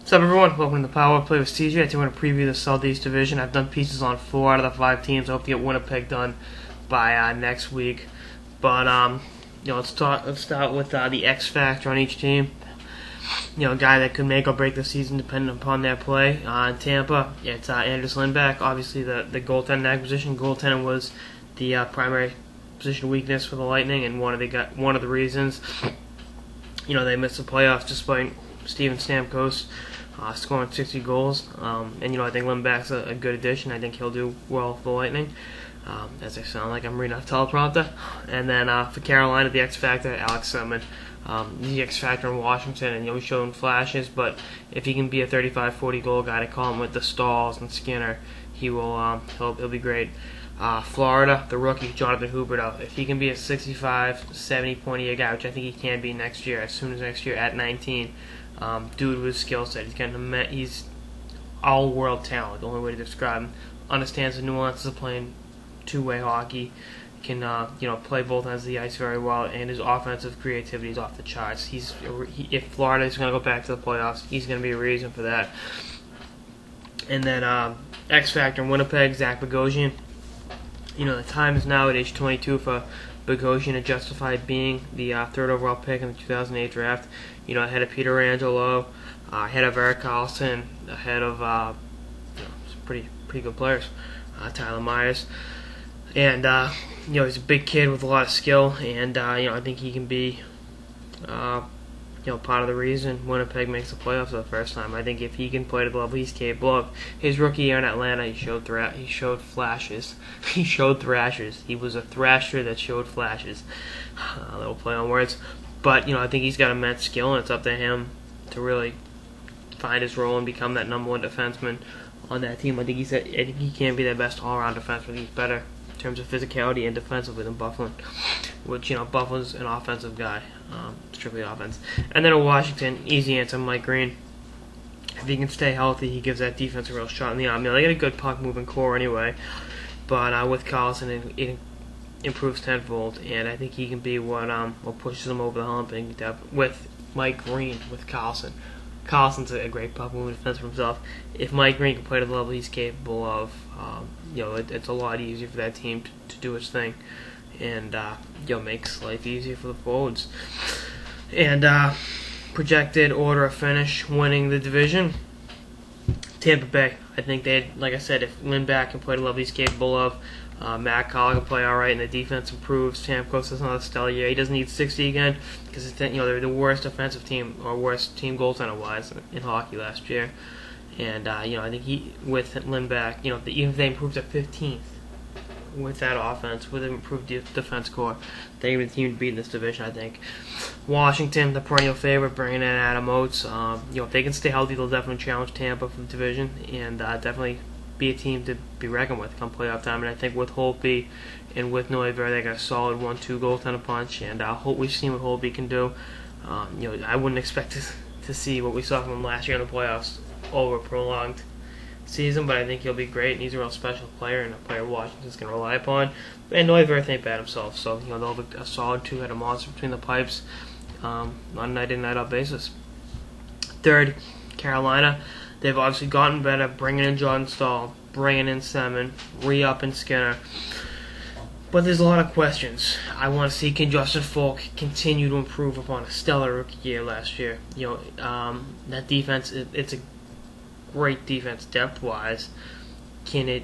What's up, everyone? Welcome to the Power Play with TJ. Today we're going to preview the Southeast Division. I've done pieces on 4 out of the 5 teams. I hope to get Winnipeg done by next week. But let's start with the X factor on each team. A guy that could make or break the season depending upon their play. In Tampa, it's Anders Lindback. Obviously, the goaltending acquisition. Goaltending was the primary position weakness for the Lightning, and one of the reasons they missed the playoffs despite Steven Stamkos scoring 60 goals. And I think Lindback's a good addition. I think he'll do well for the Lightning. As I sound like I'm reading off teleprompter. And then for Carolina, the X Factor, Alex Settman. The X Factor in Washington, and he's showing flashes, but if he can be a 35-40 goal guy to call him with the Stalls and Skinner, he'll be great. Florida, the rookie, Jonathan Huberdeau. If he can be a 65-70 point a year guy, which I think he can be next year, as soon as next year at 19, dude with his skill set, he's all-world talent, the only way to describe him. Understands the nuances of playing two-way hockey, can play both ends of the ice very well, and his offensive creativity is off the charts. If Florida is going to go back to the playoffs, he's going to be a reason for that. And then X Factor in Winnipeg, Zach Bogosian. The time is now at age 22 for Bogosian to justify being the third overall pick in the 2008 draft. Ahead of Peter Angelo, ahead of Erik Karlsson, ahead of some pretty good players, Tyler Myers. And he's a big kid with a lot of skill, and I think he can be part of the reason Winnipeg makes the playoffs for the first time. I think if he can play to the level he's capable of. His rookie year in Atlanta, he showed flashes. He showed thrashers. He was a thrasher that showed flashes. A little play on words. But I think he's got immense skill, and it's up to him to really find his role and become that number one defenseman on that team. I think he can be their best all-around defenseman. He's better in terms of physicality and defensively than Byfuglien, which Byfuglien's an offensive guy, strictly offense. And then in Washington, easy answer, Mike Green. If he can stay healthy, he gives that defense a real shot in the arm. They got a good puck-moving core anyway, but with Karlsson, it improves tenfold, and I think he can be what pushes him over the hump. And with Mike Green, with Karlsson. Karlsson's a great puck-moving defense for himself. If Mike Green can play to the level he's capable of, it's a lot easier for that team to do its thing, and makes life easier for the forwards. And projected order of finish, winning the division, Tampa Bay. I think like I said, if Lindback can play to the level he's capable of, Matt Collar can play all right, and the defense improves. Stamkos is another stellar year. He doesn't need 60 again because they're the worst offensive team or worst team goaltender-wise in hockey last year. And I think with Lindback, even if they improved to 15th with that offense, with an improved defense core, they're the team to beat in this division. I think Washington, the perennial favorite, bringing in Adam Oates. If they can stay healthy, they'll definitely challenge Tampa for the division, and definitely be a team to be reckoned with come playoff time. And I think with Holtby and with Neuvirth, they got a solid 1-2 goaltender punch, and we've seen what Holtby can do. I wouldn't expect to see what we saw from him last year in the playoffs over a prolonged season, but I think he'll be great, and he's a real special player and a player Washington's going to rely upon. And Neuvirth ain't bad himself, so they'll have a solid two-headed monster between the pipes on a night-in, night-out basis. Third, Carolina. They've obviously gotten better, bringing in Jordan Staal, bringing in Settman, re-upping Skinner. But there's a lot of questions. I want to see, can Justin Falk continue to improve upon a stellar rookie year last year? That defense, it's a great defense depth-wise. Can it,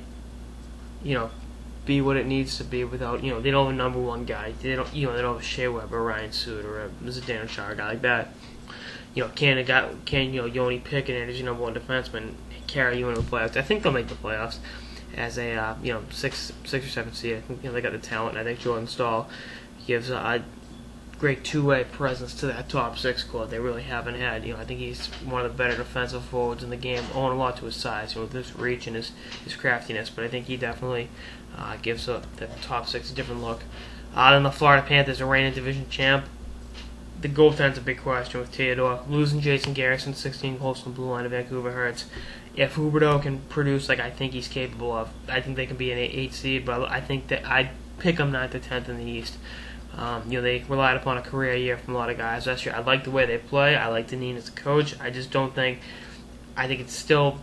be what it needs to be without, they don't have a number one guy. They don't have a Shea Weber, Ryan Suter, or a Zdeno Chara, a guy like that. Can Yoni Pickett as your number one defenseman carry you into the playoffs? I think they'll make the playoffs as a 6 or 7 seed. I think they got the talent. I think Jordan Staal gives a great two-way presence to that top 6 core they really haven't had. I think he's one of the better defensive forwards in the game, owing a lot to his size, with his reach and his craftiness. But I think he definitely gives the top 6 a different look. Then the Florida Panthers, a reigning division champ. The goaltend's a big question with Theodore. Losing Jason Garrison, 16 goals from the blue line of Vancouver hurts. If Huberdeau can produce like I think he's capable of, I think they can be an 8 seed, but I think that I'd pick them 9th or 10th in the East. They relied upon a career year from a lot of guys last year. I like the way they play. I like Dineen as a coach. I just don't think I think it's still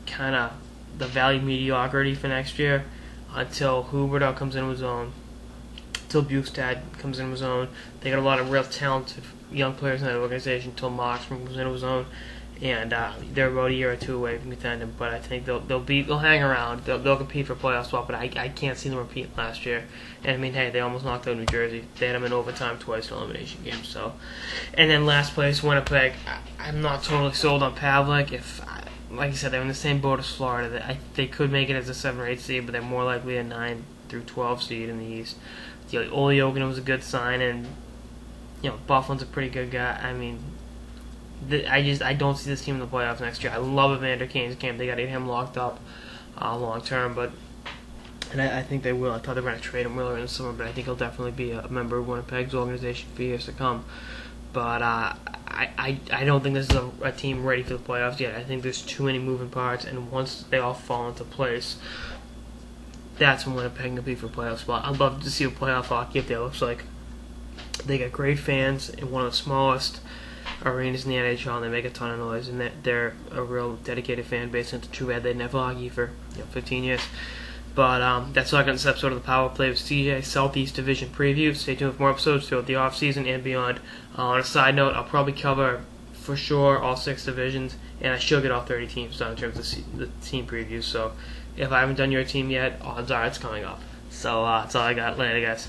kind of the value mediocrity for next year until Huberdeau comes in with his own, until Bukestad comes in with his own. They got a lot of real talented young players in that organization until Markstrom comes in with his own. And they're about a year or two away from contending, but I think they'll hang around. They'll compete for playoff spot, but I can't see them repeat last year. And I mean, hey, they almost knocked out New Jersey. They had them in overtime twice in elimination games. So, and then last place, Winnipeg. I'm not totally sold on Pavlik. Like I said, they're in the same boat as Florida. They could make it as a 7 or 8 seed, but they're more likely a 9 through 12 seed in the East. Ole Jokinen was a good sign, and Bufflin's a pretty good guy. I mean, I don't see this team in the playoffs next year. I love Evander Kane's game. They got to get him locked up long term, and I think they will. I thought they were going to trade him earlier in the summer, but I think he'll definitely be a member of Winnipeg's organization for years to come. But I don't think this is a team ready for the playoffs yet. I think there's too many moving parts, and once they all fall into place, that's when Winnipeg can be for playoff spot. I'd love to see what playoff hockey up there looks like. They got great fans in one of the smallest arenas in the NHL, and they make a ton of noise, and they're a real dedicated fan base, and it's too bad they didn't have hockey for 15 years. But that's all I got in this episode of the Power Play with CJ Southeast Division Preview. Stay tuned for more episodes throughout the offseason and beyond. On a side note, I'll probably cover for sure all 6 divisions, and I should get all 30 teams done in terms of the team previews. So if I haven't done your team yet, odds are it's coming up. So that's all I got. Later, guys.